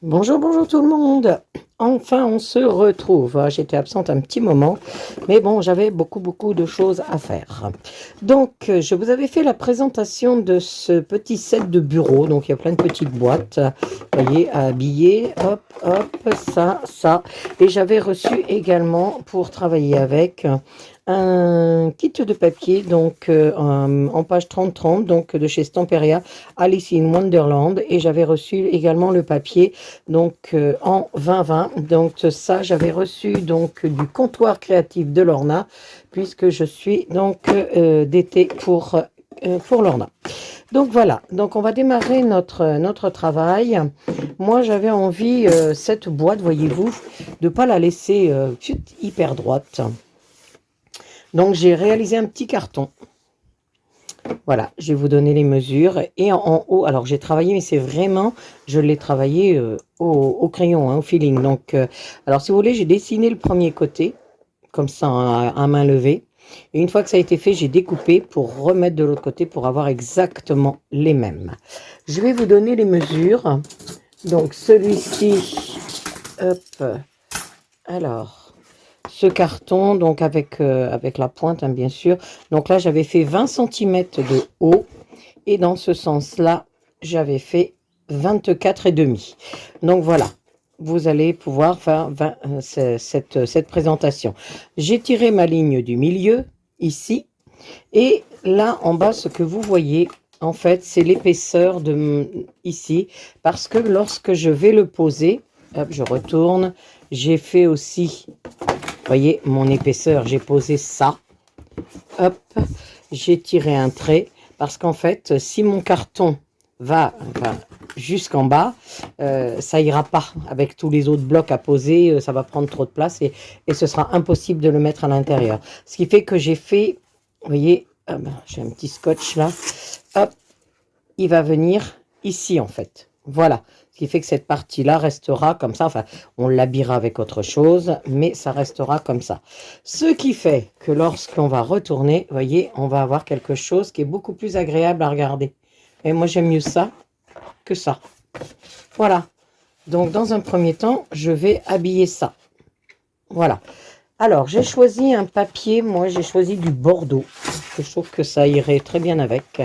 Bonjour, bonjour tout le monde. Enfin, on se retrouve. J'étais absente un petit moment, mais bon, j'avais beaucoup de choses à faire. Donc, je vous avais fait la présentation de ce petit set de bureau. Donc, il y a plein de petites boîtes, vous voyez, à habiller. Hop, hop, ça. Et j'avais reçu également, pour travailler avec, un kit de papier, donc en page 30-30, donc de chez Stamperia, Alice in Wonderland. Et j'avais reçu également le papier donc en 2020. Donc ça, j'avais reçu donc du comptoir créatif de Lorna, puisque je suis donc d'été pour Lorna. Donc voilà, donc on va démarrer notre travail. Moi, j'avais envie, cette boîte, voyez-vous, de ne pas la laisser hyper droite. Donc j'ai réalisé un petit carton. Voilà, je vais vous donner les mesures. Et en haut, alors j'ai travaillé, mais c'est vraiment, je l'ai travaillé au crayon, hein, au feeling. Donc, alors si vous voulez, j'ai dessiné le premier côté, comme ça, à main levée. Et une fois que ça a été fait, j'ai découpé pour remettre de l'autre côté pour avoir exactement les mêmes. Je vais vous donner les mesures. Donc celui-ci, hop, alors, ce carton, donc avec la pointe, hein, bien sûr. Donc là, j'avais fait 20 cm de haut. Et dans ce sens-là, j'avais fait 24,5. Donc voilà, vous allez pouvoir faire cette présentation. J'ai tiré ma ligne du milieu, ici. Et là, en bas, ce que vous voyez, en fait, c'est l'épaisseur de ici. Parce que lorsque je vais le poser, hop, je retourne, j'ai fait aussi, vous voyez, mon épaisseur, j'ai posé ça. Hop, j'ai tiré un trait. Parce qu'en fait, si mon carton va jusqu'en bas, ça ira pas avec tous les autres blocs à poser, ça va prendre trop de place et ce sera impossible de le mettre à l'intérieur. Ce qui fait que j'ai fait, vous voyez, j'ai un petit scotch là, hop, il va venir ici en fait. Voilà, ce qui fait que cette partie-là restera comme ça. Enfin, on l'habillera avec autre chose, mais ça restera comme ça. Ce qui fait que lorsqu'on va retourner, vous voyez, on va avoir quelque chose qui est beaucoup plus agréable à regarder. Et moi, j'aime mieux ça que ça. Voilà. Donc, dans un premier temps, je vais habiller ça. Voilà. Alors, j'ai choisi un papier. Moi, j'ai choisi du Bordeaux. Je trouve que ça irait très bien avec.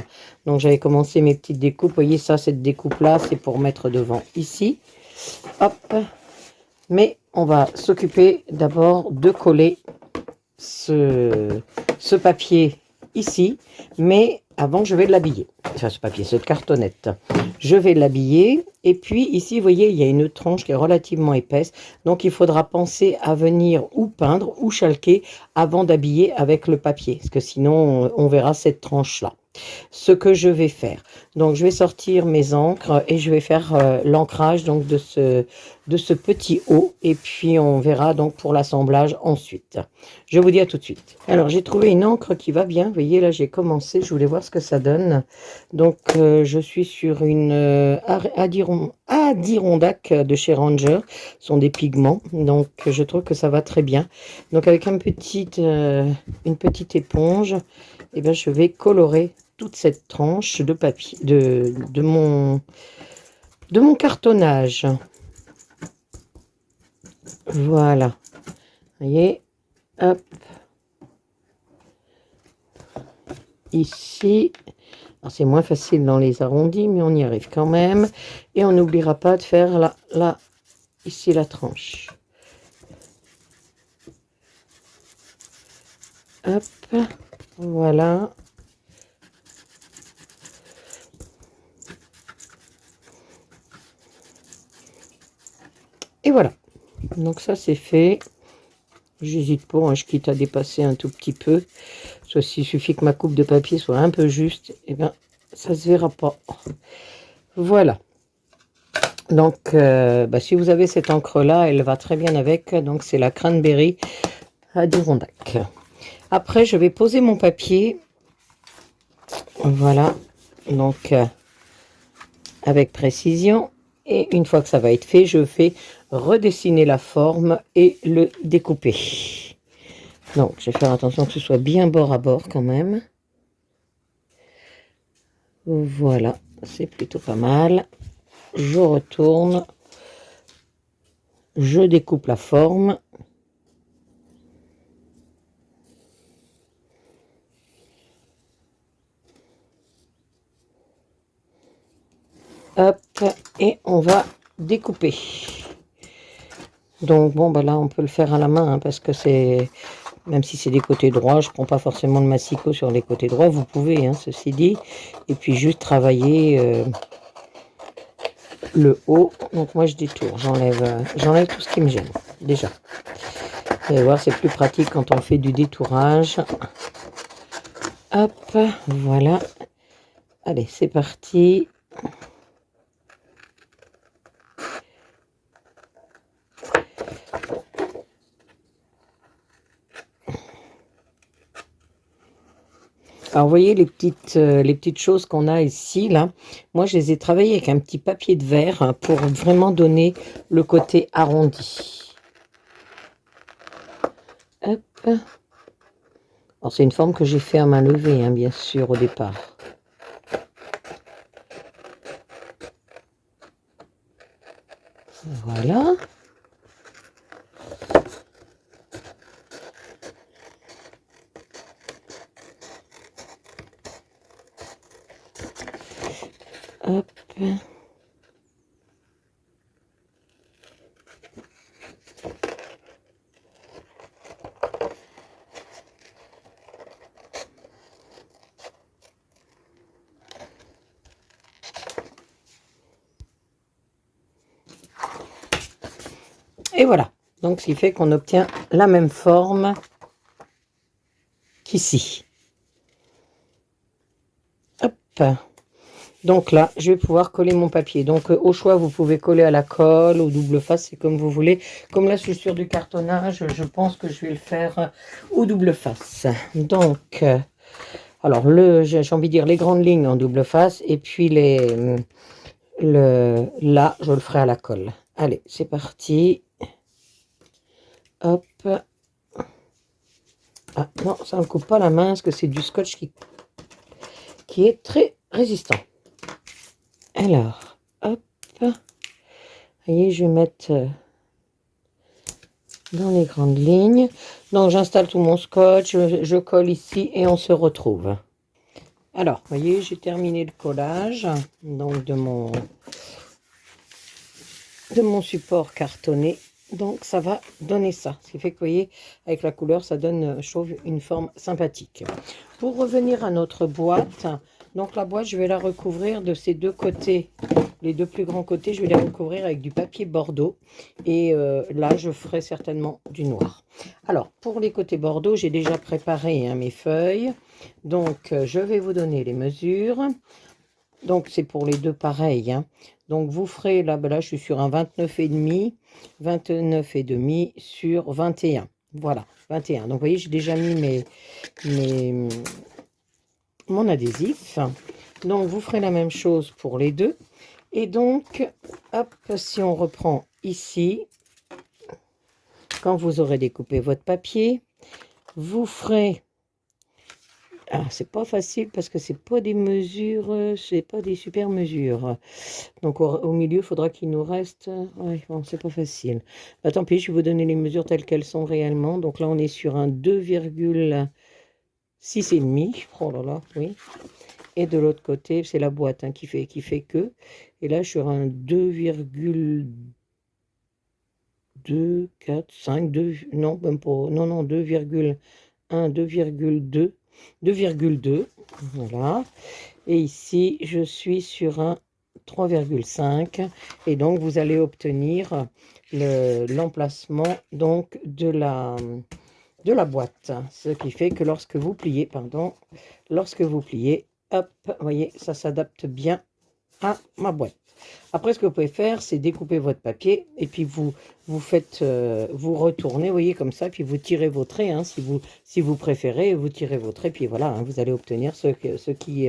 Donc, j'avais commencé mes petites découpes. Vous voyez ça, cette découpe-là, c'est pour mettre devant ici. Hop. Mais on va s'occuper d'abord de coller ce papier ici. Mais avant, je vais l'habiller. Enfin, ce papier, cette cartonnette. Je vais l'habiller. Et puis, ici, vous voyez, il y a une tranche qui est relativement épaisse. Donc, il faudra penser à venir ou peindre ou chalquer avant d'habiller avec le papier. Parce que sinon, on verra cette tranche-là. Ce que je vais faire. Donc, je vais sortir mes encres et je vais faire l'ancrage donc de ce petit haut. Et puis, on verra donc pour l'assemblage ensuite. Je vous dis à tout de suite. Alors, j'ai trouvé une encre qui va bien. Vous voyez, là, j'ai commencé. Je voulais voir ce que ça donne. Donc, je suis sur une Adirondack de chez Ranger. Ce sont des pigments. Donc, je trouve que ça va très bien. Donc, avec une petite éponge, eh bien, je vais colorer toute cette tranche de papier, de mon cartonnage. Voilà. Vous voyez, hop. Ici. Alors, c'est moins facile dans les arrondis, mais on y arrive quand même. Et on n'oubliera pas de faire ici la tranche. Hop. Voilà. Et voilà. Donc ça, c'est fait. J'hésite pas, hein, je quitte à dépasser un tout petit peu. Soit s'il suffit que ma coupe de papier soit un peu juste, et bien, ça se verra pas. Voilà. Donc, si vous avez cette encre-là, elle va très bien avec. Donc, c'est la Cranberry Adirondack. Après, je vais poser mon papier. Voilà. Donc, avec précision. Et une fois que ça va être fait, je vais redessiner la forme et le découper. Donc, je vais faire attention que ce soit bien bord à bord quand même. Voilà, c'est plutôt pas mal. Je retourne. je découpe la forme. Hop, et on va découper. Donc bon, bah là on peut le faire à la main, hein, parce que c'est, même si c'est des côtés droits, je prends pas forcément le massicot sur les côtés droits, vous pouvez, hein, ceci dit, et puis juste travailler le haut. Donc moi je détourne, j'enlève tout ce qui me gêne, déjà. Vous allez voir, c'est plus pratique quand on fait du détourage. Hop, voilà. Allez, c'est parti. Alors, vous voyez les petites choses qu'on a ici, là. Moi, je les ai travaillées avec un petit papier de verre, hein, pour vraiment donner le côté arrondi. Hop. Alors, c'est une forme que j'ai fait à main levée, hein, bien sûr, au départ. Voilà. Hop. Et voilà. Donc, ce qui fait qu'on obtient la même forme qu'ici. Hop. Donc là, je vais pouvoir coller mon papier. Donc au choix, vous pouvez coller à la colle, au double face, c'est comme vous voulez. Comme là, je suis sur du cartonnage, je pense que je vais le faire au double face. Donc, alors, j'ai envie de dire les grandes lignes en double face, et puis là, je le ferai à la colle. Allez, c'est parti. Hop. Ah non, ça ne coupe pas la main, parce que c'est du scotch qui est très résistant. Alors, hop. Vous voyez, je vais mettre dans les grandes lignes. Donc, j'installe tout mon scotch, je colle ici et on se retrouve. Alors, vous voyez, j'ai terminé le collage donc de mon support cartonné. Donc, ça va donner ça. Ce qui fait que, vous voyez, avec la couleur, ça donne, je trouve, une forme sympathique. Pour revenir à notre boîte, donc la boîte, je vais la recouvrir de ces deux côtés. Les deux plus grands côtés, je vais les recouvrir avec du papier bordeaux. Et là, je ferai certainement du noir. Alors, pour les côtés bordeaux, j'ai déjà préparé, hein, mes feuilles. Donc, je vais vous donner les mesures. Donc, c'est pour les deux pareils, hein. Donc, vous ferez, là, ben là, je suis sur un 29,5, 29,5 sur 21. Voilà, 21. Donc, vous voyez, j'ai déjà mis mon adhésif. Donc, vous ferez la même chose pour les deux. Et donc, hop, si on reprend ici, quand vous aurez découpé votre papier, vous ferez... Ah, c'est pas facile parce que c'est pas des mesures, c'est pas des super mesures. Donc au milieu, il faudra qu'il nous reste... Ouais, bon, c'est pas facile. Bah, tant pis, je vais vous donner les mesures telles qu'elles sont réellement. Donc là, on est sur un 2,6,5. Oh là là, oui. Et de l'autre côté, c'est la boîte, hein, qui fait que. Et là, je suis sur un 2,2, 4, 5, 2, non, même pas, non, 2,1, 2,2, 2,2, voilà. Et ici, je suis sur un 3,5. Et donc, vous allez obtenir l'emplacement donc de la boîte. Ce qui fait que lorsque vous pliez, hop, vous voyez, ça s'adapte bien à ma boîte. Après, ce que vous pouvez faire, c'est découper votre papier et puis vous faites, vous retournez, vous voyez, comme ça, puis vous tirez vos traits, hein, si vous préférez, vous tirez vos traits, puis voilà, hein, vous allez obtenir ce qui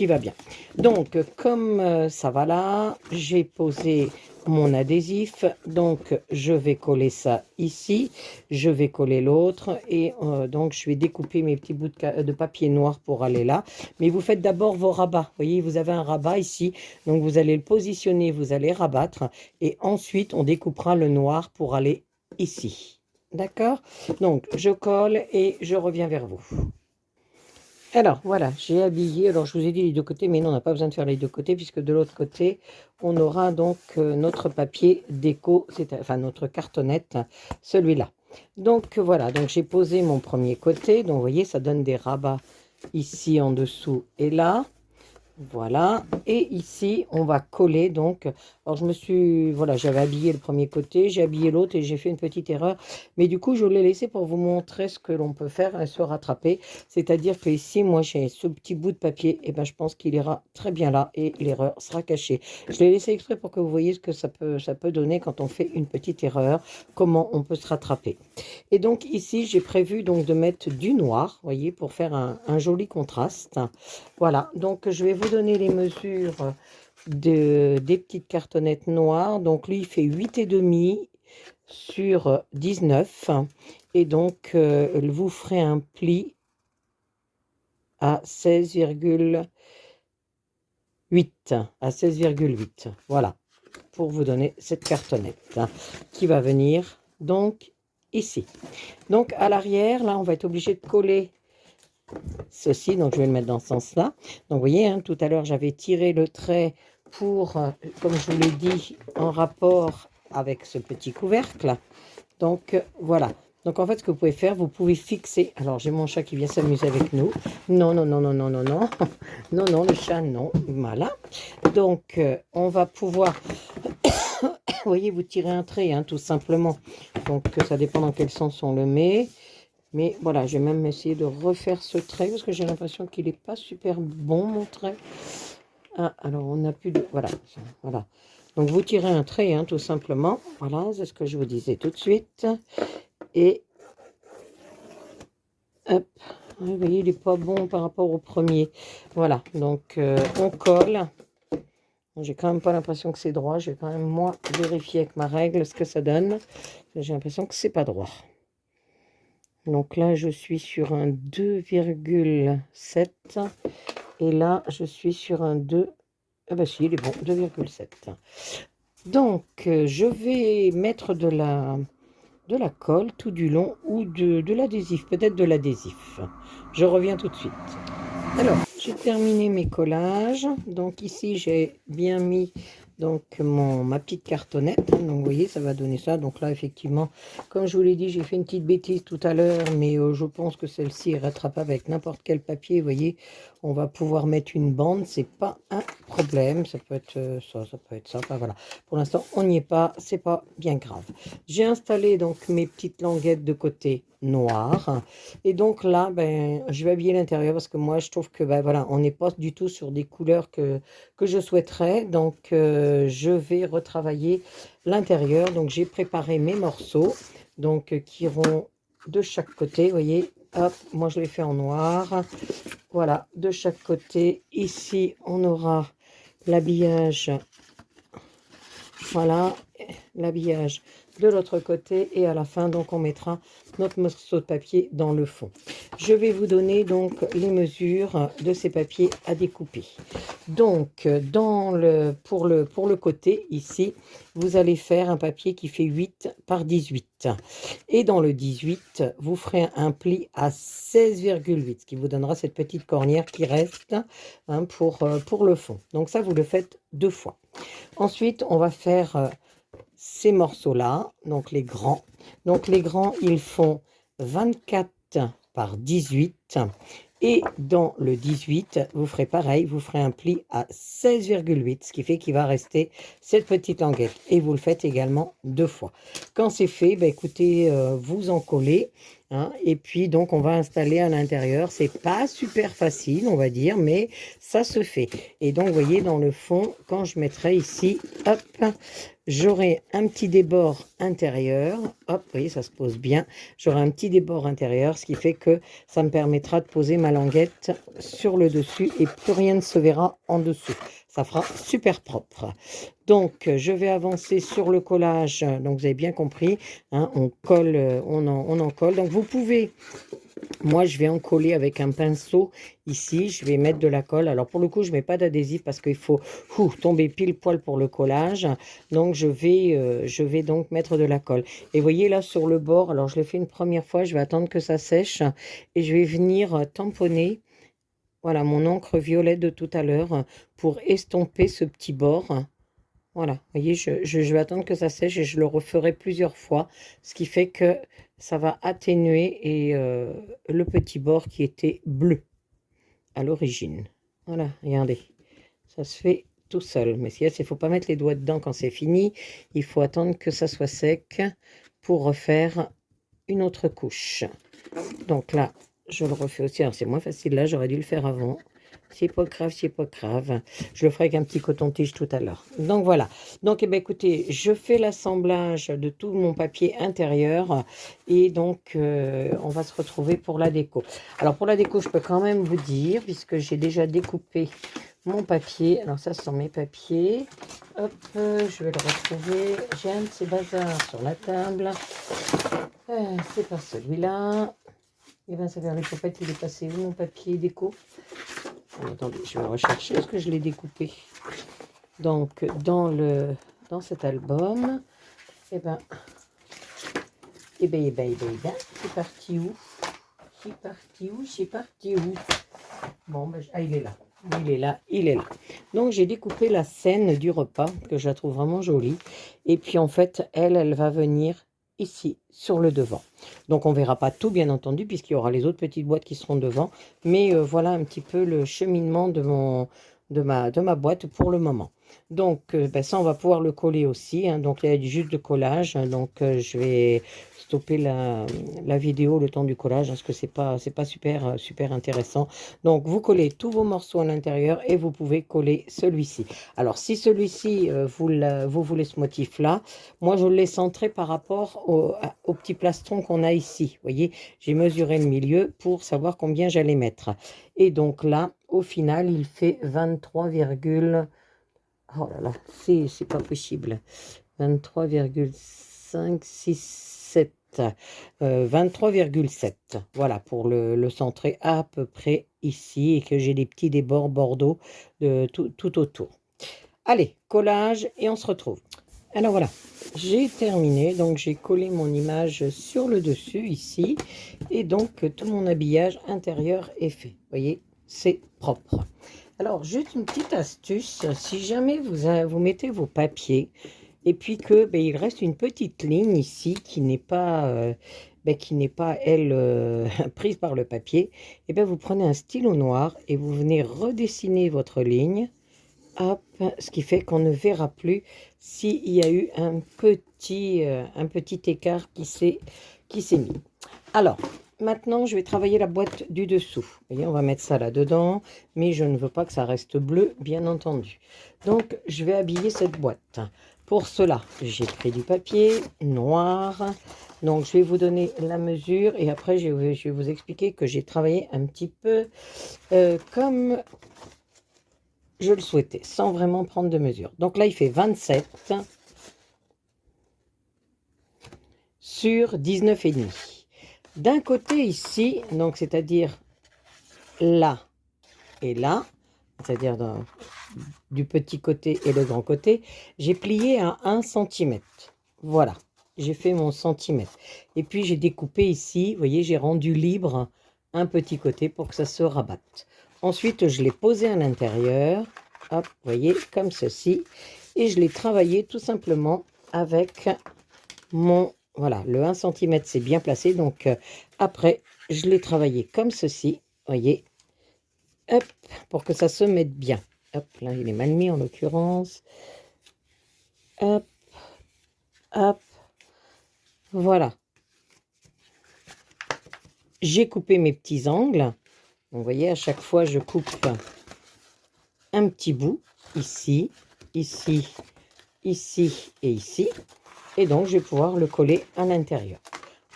va bien. Donc, comme ça va là, j'ai posé mon adhésif, donc je vais coller ça ici, je vais coller l'autre et donc je vais découper mes petits bouts de papier noir pour aller là. Mais vous faites d'abord vos rabats, vous voyez, vous avez un rabat ici, donc vous allez le poser positionner, vous allez rabattre et ensuite on découpera le noir pour aller ici. D'accord? Donc je colle et je reviens vers vous. Alors voilà, j'ai habillé, alors je vous ai dit les deux côtés, mais non, on n'a pas besoin de faire les deux côtés, puisque de l'autre côté, on aura donc notre papier déco, enfin notre cartonnette, celui-là. Donc voilà, donc j'ai posé mon premier côté, donc vous voyez, ça donne des rabats ici en dessous et là. Voilà, et ici on va coller donc, alors voilà, j'avais habillé le premier côté, j'ai habillé l'autre et j'ai fait une petite erreur, mais du coup je l'ai laissé pour vous montrer ce que l'on peut faire et se rattraper, c'est-à-dire que ici moi j'ai ce petit bout de papier, et ben je pense qu'il ira très bien là et l'erreur sera cachée. Je l'ai laissé exprès pour que vous voyez ce que ça peut donner quand on fait une petite erreur, comment on peut se rattraper. Et donc ici j'ai prévu donc de mettre du noir, vous voyez, pour faire un joli contraste. Voilà, donc je vais vous donner les mesures des petites cartonnettes noires. Donc lui, il fait 8,5 sur 19. Et donc, vous ferez un pli à 16,8. À 16,8. Voilà, pour vous donner cette cartonnette qui va venir donc ici. Donc à l'arrière, là, on va être obligé de coller ceci, donc je vais le mettre dans ce sens-là. Donc vous voyez, hein, tout à l'heure j'avais tiré le trait pour, comme je vous l'ai dit, en rapport avec ce petit couvercle. Donc voilà. Donc en fait, ce que vous pouvez faire, vous pouvez fixer. Alors j'ai mon chat qui vient s'amuser avec nous. Non, non, non, non, non, non, non. Non, non, le chat, non. Voilà. Donc on va pouvoir, vous voyez, vous tirez un trait, hein, tout simplement. Donc ça dépend dans quel sens on le met. Mais voilà, je vais même essayer de refaire ce trait parce que j'ai l'impression qu'il n'est pas super bon, mon trait. Ah, alors on n'a plus de... Voilà, voilà. Donc vous tirez un trait, hein, tout simplement. Voilà, c'est ce que je vous disais tout de suite. Et hop, vous voyez, il n'est pas bon par rapport au premier. Voilà, donc on colle. J'ai quand même pas l'impression que c'est droit. Je vais quand même, moi, vérifier avec ma règle ce que ça donne. J'ai l'impression que c'est pas droit. Donc là, je suis sur un 2,7 et là, je suis sur un 2. Ah bah si, il est bon, 2,7. Donc, je vais mettre de la colle tout du long ou de l'adhésif, peut-être de l'adhésif. Je reviens tout de suite. Alors, j'ai terminé mes collages. Donc ici, j'ai bien mis donc ma petite cartonnette. Donc vous voyez, ça va donner ça. Donc là, effectivement, comme je vous l'ai dit, j'ai fait une petite bêtise tout à l'heure, mais je pense que celle-ci est rattrapable avec n'importe quel papier. Vous voyez, on va pouvoir mettre une bande. C'est pas un problème. Ça peut être ça, ça peut être ça. Enfin voilà. Pour l'instant, on n'y est pas. C'est pas bien grave. J'ai installé donc mes petites languettes de côté noires. Et donc là, ben, je vais habiller l'intérieur parce que moi, je trouve que ben, voilà, on n'est pas du tout sur des couleurs que je souhaiterais. Donc, je vais retravailler l'intérieur. Donc, j'ai préparé mes morceaux donc qui iront de chaque côté. Vous voyez, hop, moi, je l'ai fait en noir. Voilà, de chaque côté. Ici, on aura l'habillage. Voilà, l'habillage de l'autre côté et à la fin donc on mettra notre morceau de papier dans le fond. Je vais vous donner donc les mesures de ces papiers à découper. Donc pour le côté ici, vous allez faire un papier qui fait 8 par 18 et dans le 18 vous ferez un pli à 16,8, ce qui vous donnera cette petite cornière qui reste hein, pour le fond. Donc ça vous le faites 2 fois. Ensuite on va faire ces morceaux-là, donc les grands. Donc les grands, ils font 24 par 18. Et dans le 18, vous ferez pareil, vous ferez un pli à 16,8, ce qui fait qu'il va rester cette petite languette. Et vous le faites également 2 fois. Quand c'est fait, ben écoutez, vous en collez. Hein, et puis donc on va installer à l'intérieur. C'est pas super facile, on va dire, mais ça se fait. Et donc vous voyez dans le fond, quand je mettrai ici, hop, j'aurai un petit débord intérieur. Hop, vous voyez, ça se pose bien. J'aurai un petit débord intérieur, ce qui fait que ça me permettra de poser ma languette sur le dessus et plus rien ne se verra en dessous. Ça fera super propre. Donc, je vais avancer sur le collage. Donc, vous avez bien compris, hein, on colle, on en colle. Donc, vous pouvez Moi, je vais en coller avec un pinceau ici. Je vais mettre de la colle. Alors, pour le coup, je ne mets pas d'adhésif parce qu'il faut tomber pile poil pour le collage. Donc, je vais donc mettre de la colle. Et vous voyez là sur le bord, alors je l'ai fait une première fois. Je vais attendre que ça sèche et je vais venir tamponner. Voilà, mon encre violet de tout à l'heure pour estomper ce petit bord. Voilà, vous voyez, je vais attendre que ça sèche et je le referai plusieurs fois, ce qui fait que ça va atténuer le petit bord qui était bleu à l'origine. Voilà, regardez, ça se fait tout seul. Mais il ne faut pas mettre les doigts dedans quand c'est fini, il faut attendre que ça soit sec pour refaire une autre couche. Donc là, je le refais aussi. Alors, c'est moins facile là, j'aurais dû le faire avant. C'est pas grave, c'est pas grave. Je le ferai avec un petit coton-tige tout à l'heure. Donc, voilà. Donc, eh bien, écoutez, je fais l'assemblage de tout mon papier intérieur. Et donc, on va se retrouver pour la déco. Alors, pour la déco, je peux quand même vous dire, puisque j'ai déjà découpé mon papier. Alors, ça, ce sont mes papiers. Hop, je vais le retrouver. J'ai un de ces bazars sur la table. C'est pas celui-là. Et bien, ça vers les popettes, il est passé où mon papier déco? Attendez, je vais le rechercher. Est-ce que je l'ai découpé? Donc, dans cet album, eh ben, c'est parti où? C'est parti où? Bon, ben, il est là. Il est là. Donc, j'ai découpé la scène du repas, que je la trouve vraiment jolie. Et puis, en fait, elle va venir ici, sur le devant. Donc, on ne verra pas tout, bien entendu, puisqu'il y aura les autres petites boîtes qui seront devant. Mais voilà un petit peu le cheminement de ma boîte pour le moment. Donc, ben, ça, on va pouvoir le coller aussi. Hein. Donc, il y a juste de collage. Donc, je vais stopper la vidéo le temps du collage parce que c'est pas super intéressant. Donc, vous collez tous vos morceaux à l'intérieur et vous pouvez coller celui-ci. Alors, si celui-ci, vous voulez ce motif-là, moi, je l'ai centré par rapport au petit plastron qu'on a ici. Vous voyez, j'ai mesuré le milieu pour savoir combien j'allais mettre. Et donc là, au final, il fait 23, oh là là, c'est pas possible. 23,567. 23,7. Voilà, pour le centrer à peu près ici et que j'ai des petits débords bordeaux tout autour. Allez, collage et on se retrouve. Alors voilà, j'ai terminé, donc j'ai collé mon image sur le dessus ici et donc tout mon habillage intérieur est fait. Vous voyez, c'est propre. Alors, juste une petite astuce, si jamais vous mettez vos papiers et puis que il reste une petite ligne ici qui n'est pas, elle, prise par le papier, et bien vous prenez un stylo noir et vous venez redessiner votre ligne. Hop, ce qui fait qu'on ne verra plus s'il y a eu un petit écart qui s'est mis. Alors, maintenant, je vais travailler la boîte du dessous. Vous voyez, on va mettre ça là-dedans, mais je ne veux pas que ça reste bleu, bien entendu. Donc, je vais habiller cette boîte. Pour cela, j'ai pris du papier noir. Donc, je vais vous donner la mesure et après, je vais vous expliquer que j'ai travaillé un petit peu comme je le souhaitais, sans vraiment prendre de mesure. Donc là, il fait 27 sur 19,5. D'un côté ici, donc c'est-à-dire là et là, c'est-à-dire du petit côté et le grand côté, j'ai plié à 1 cm. Voilà, j'ai fait mon centimètre. Et puis j'ai découpé ici, vous voyez, j'ai rendu libre un petit côté pour que ça se rabatte. Ensuite, je l'ai posé à l'intérieur, hop, vous voyez, comme ceci. Et je l'ai travaillé tout simplement avec mon... Voilà, le 1 cm, c'est bien placé. Donc, après, je l'ai travaillé comme ceci, vous voyez. Hop, pour que ça se mette bien. Hop, là, il est mal mis en l'occurrence. Hop, hop, voilà. J'ai coupé mes petits angles. Donc, vous voyez, à chaque fois, je coupe un petit bout, ici, ici, ici et ici. Et donc, je vais pouvoir le coller à l'intérieur.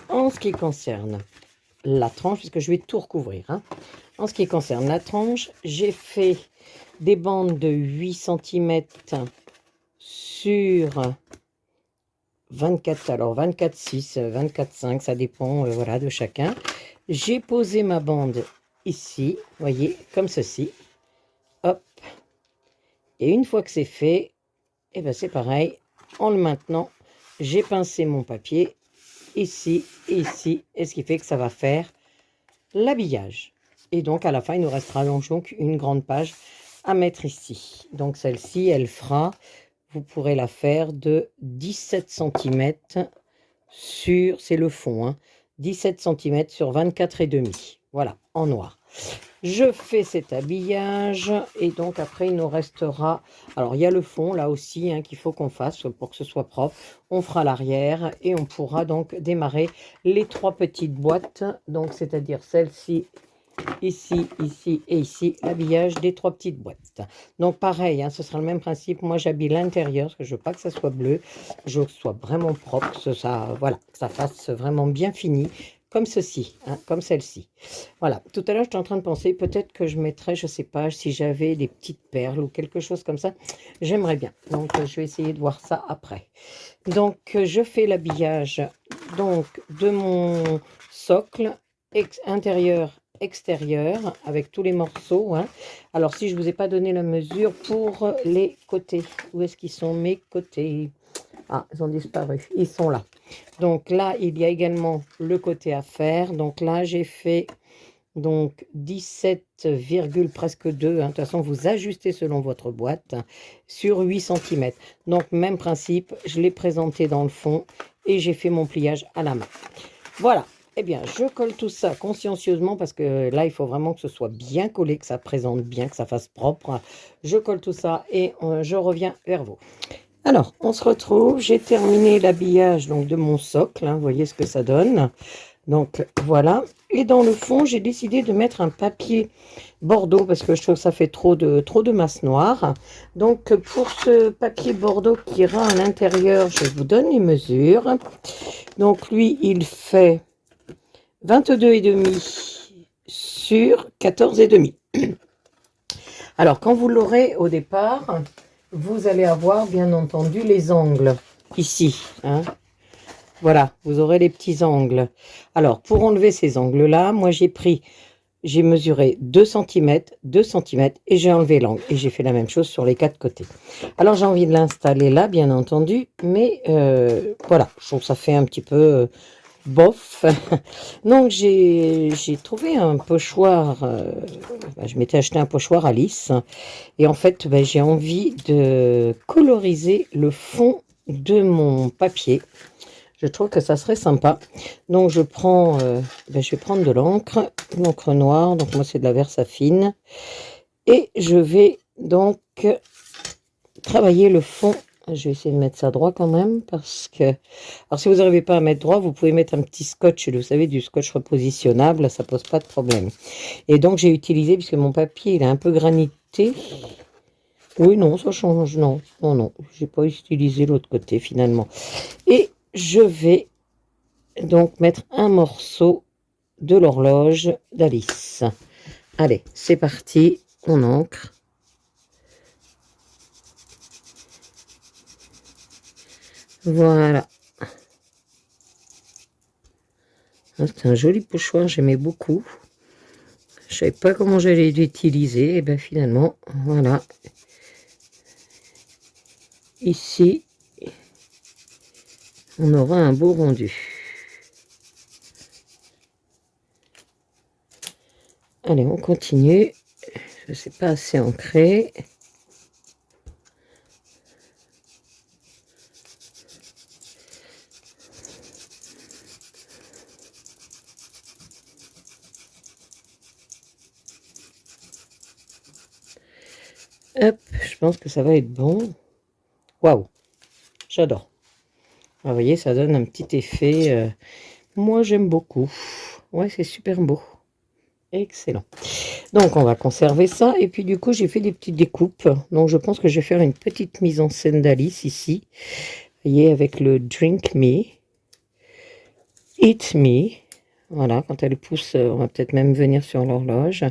En ce qui concerne la tranche, puisque je vais tout recouvrir. Hein. En ce qui concerne la tranche, j'ai fait des bandes de 8 cm sur 24, alors 24,6, 24,5, ça dépend voilà, de chacun. J'ai posé ma bande ici, voyez, comme ceci. Hop. Et une fois que c'est fait, et ben c'est pareil. En le maintenant, j'ai pincé mon papier ici et ici. Et ce qui fait que ça va faire l'habillage. Et donc, à la fin, il nous restera donc une grande page à mettre ici. Donc, celle-ci, elle fera, vous pourrez la faire de 17 cm sur, c'est le fond, hein, 17 cm sur 24,5. Voilà, en noir. Je fais cet habillage et donc après il nous restera, alors il y a le fond là aussi hein, qu'il faut qu'on fasse pour que ce soit propre. On fera l'arrière et on pourra donc démarrer les 3 petites boîtes, donc c'est-à-dire celle-ci, ici, ici et ici, l'habillage des 3 petites boîtes. Donc pareil, hein, ce sera le même principe. Moi j'habille l'intérieur parce que je veux pas que ça soit bleu, je veux que ce soit vraiment propre, que ça, voilà, que ça fasse vraiment bien fini. Comme ceci, hein, comme celle-ci. Voilà, tout à l'heure, j'étais en train de penser, peut-être que je mettrais, je ne sais pas, si j'avais des petites perles ou quelque chose comme ça. J'aimerais bien. Donc, je vais essayer de voir ça après. Donc, je fais l'habillage donc de mon socle intérieur, extérieur, avec tous les morceaux. Hein. Alors, si je ne vous ai pas donné la mesure pour les côtés. Où est-ce qu'ils sont mes côtés? Ah, ils ont disparu. Ils sont là. Donc là, il y a également le côté à faire. Donc là, j'ai fait donc 17, presque 2. Hein. De toute façon, vous ajustez selon votre boîte hein, sur 8 cm. Donc, même principe, je l'ai présenté dans le fond et j'ai fait mon pliage à la main. Voilà. Eh bien, je colle tout ça consciencieusement parce que là, il faut vraiment que ce soit bien collé, que ça présente bien, que ça fasse propre. Je colle tout ça et je reviens vers vous. Alors, on se retrouve. J'ai terminé l'habillage donc de mon socle. Hein, vous voyez ce que ça donne. Donc, voilà. Et dans le fond, j'ai décidé de mettre un papier bordeaux parce que je trouve que ça fait trop de masse noire. Donc, pour ce papier bordeaux qui ira à l'intérieur, je vous donne les mesures. Donc, lui, il fait 22,5 sur 14,5. Alors, quand vous l'aurez au départ, vous allez avoir bien entendu les angles ici. Hein. Voilà, vous aurez les petits angles. Alors, pour enlever ces angles-là, moi j'ai mesuré 2 cm, 2 cm et j'ai enlevé l'angle. Et j'ai fait la même chose sur les 4 côtés. Alors, j'ai envie de l'installer là, bien entendu, mais voilà, je trouve que ça fait un petit peu bof. Donc, j'ai trouvé un pochoir, je m'étais acheté un pochoir Alice, et en fait, j'ai envie de coloriser le fond de mon papier. Je trouve que ça serait sympa. Donc, je vais prendre de l'encre noire. Donc, moi, c'est de la Versafine. Et je vais donc travailler le fond. Je vais essayer de mettre ça droit quand même parce que... Alors, si vous n'arrivez pas à mettre droit, vous pouvez mettre un petit scotch, vous savez, du scotch repositionnable. Ça pose pas de problème. Et donc, j'ai utilisé, puisque mon papier, il est un peu granité. Oui, non, ça change. Non, non, non. J'ai pas utilisé l'autre côté finalement. Et je vais donc mettre un morceau de l'horloge d'Alice. Allez, c'est parti, on ancre. Voilà. C'est un joli pochoir, j'aimais beaucoup. Je savais pas comment j'allais l'utiliser, et bien finalement, voilà. Ici, on aura un beau rendu. Allez, on continue. Je ne sais pas assez ancré. Hop, je pense que ça va être bon. Waouh, j'adore. Vous voyez, ça donne un petit effet. Moi, j'aime beaucoup. Ouais, c'est super beau. Excellent. Donc, on va conserver ça. Et puis, du coup, j'ai fait des petites découpes. Donc, je pense que je vais faire une petite mise en scène d'Alice ici. Vous voyez, avec le Drink Me. Eat Me. Voilà, quand elle pousse, on va peut-être même venir sur l'horloge.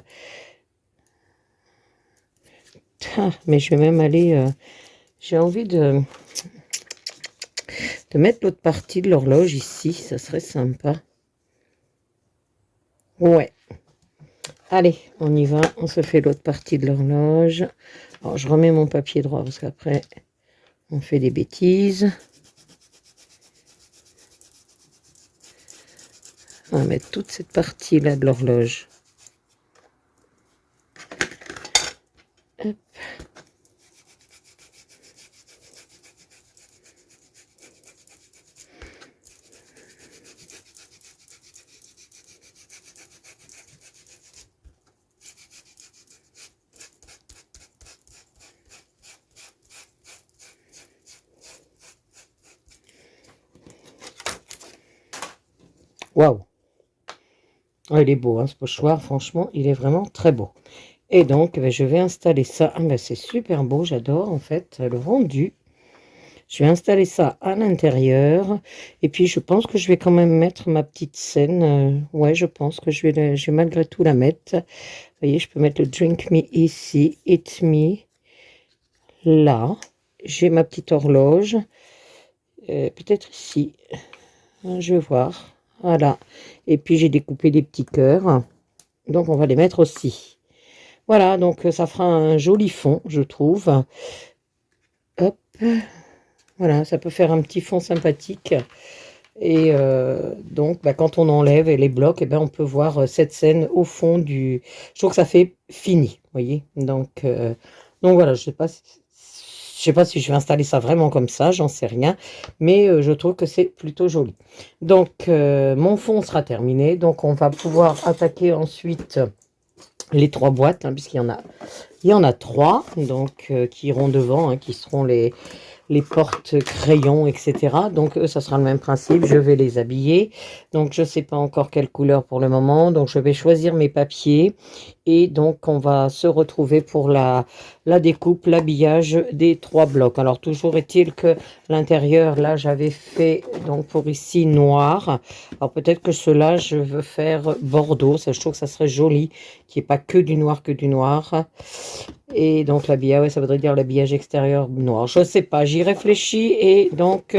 Mais je vais même aller... j'ai envie de mettre l'autre partie de l'horloge ici. Ça serait sympa. Ouais. Allez, on y va. On se fait l'autre partie de l'horloge. Alors, je remets mon papier droit parce qu'après, on fait des bêtises. On va mettre toute cette partie-là de l'horloge. Hop. Waouh! Oh, il est beau, hein, ce pochoir, franchement, il est vraiment très beau. Et donc, je vais installer ça. Ah, c'est super beau, j'adore en fait le rendu. Je vais installer ça à l'intérieur. Et puis, je pense que je vais quand même mettre ma petite scène. Ouais, je pense que je vais malgré tout la mettre. Vous voyez, je peux mettre le Drink Me ici, Eat Me là. J'ai ma petite horloge. Peut-être ici. Je vais voir. Voilà. Et puis, j'ai découpé des petits cœurs. Donc, on va les mettre aussi. Voilà, donc ça fera un joli fond, je trouve. Hop. Voilà, ça peut faire un petit fond sympathique. Et donc, quand on enlève les blocs, on peut voir cette scène au fond du... Je trouve que ça fait fini, vous voyez. Donc voilà, je sais pas si je vais installer ça vraiment comme ça, j'en sais rien. Mais je trouve que c'est plutôt joli. Donc, mon fond sera terminé. Donc, on va pouvoir attaquer ensuite les 3 boîtes, hein, puisqu'il y en a 3, donc qui iront devant, hein, qui seront les porte-crayons, etc. Donc, eux, ça sera le même principe. Je vais les habiller. Donc, je ne sais pas encore quelle couleur pour le moment. Donc, je vais choisir mes papiers. Et donc, on va se retrouver pour la découpe, l'habillage des 3 blocs. Alors, toujours est-il que l'intérieur, là, j'avais fait, donc, pour ici, noir. Alors, peut-être que cela, je veux faire bordeaux. Ça, je trouve que ça serait joli, qu'il n'y ait pas que du noir, que du noir. Et donc l'habillage, ouais, ça voudrait dire l'habillage extérieur noir. Je ne sais pas, j'y réfléchis et donc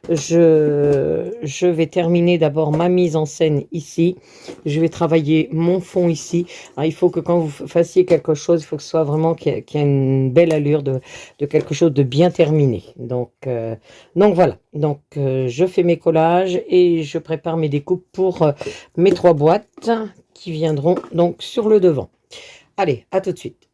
je vais terminer d'abord ma mise en scène ici. Je vais travailler mon fond ici. Alors, il faut que quand vous fassiez quelque chose, il faut que ce soit vraiment qu'il y ait une belle allure de quelque chose de bien terminé. Donc voilà. Donc je fais mes collages et je prépare mes découpes pour mes 3 boîtes qui viendront donc sur le devant. Allez, à tout de suite.